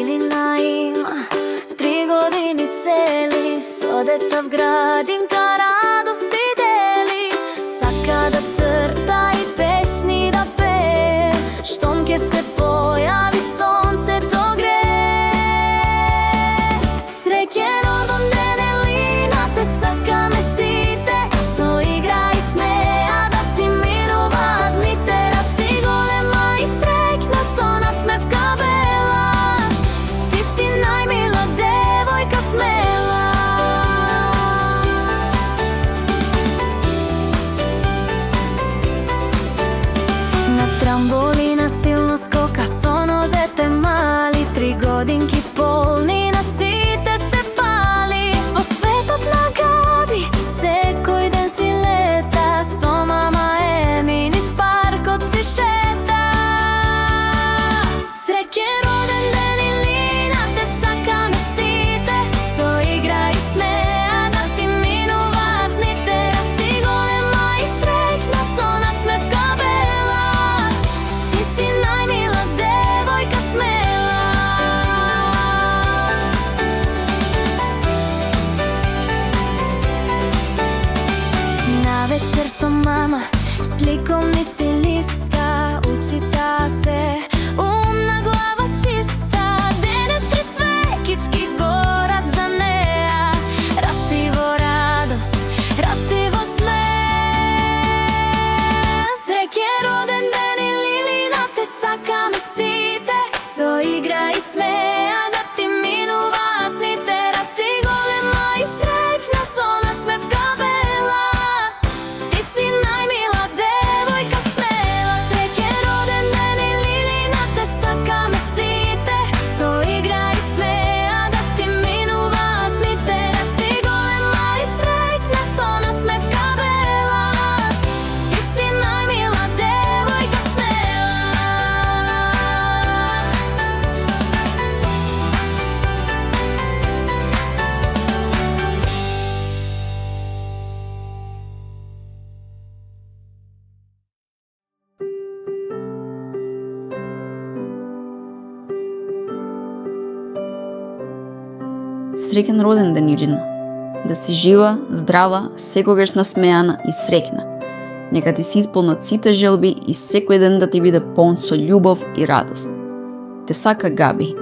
Елина има 3 години цели, со деца в градинка радости дели. Сака да црта и песни да пее, штом ке се појави сонцето грее. Среќен роден ден Елина, те сакаме сите, со игра и смеа да ти минуваат дните. Расти голема и среќна со насмевка бела, ти си најмила девојка смела. На трамболина силно скока со нозете мали, 3 годинки полни на сите се фали. Во светот на Габи секој ден си лета, со мама Еми низ паркот си шета. Среќен роден ден Елина, те сакаме сите, со игра и смеа да ти минуваат дните. Расти голема и среќна со насмевка бела, ти си најмила девојка смела. На вечер со мама сликовници листа, учита се умна глава чиста. Денес 3 свекички горат за неа, расти во радост, расти во смех. Среќен роден ден Елина, те сакаме сите, со игра и смеа да ти минуваат дните. Расти голема и среќна со насмевка бела, ти си најмила девојка смела. Среќен роден ден Елина, те сакаме сите, со игра и смеа да ти минуваат дните. Расти голема и среќна со насмевка бела, ти си најмила девојка смела. Среќен роден ден, Ирина. Да си жива, здрава, секогаш насмеана и среќна. Нека ти се исполнат сите желби и секој ден да ти биде полн со љубов и радост. Те сака Габи.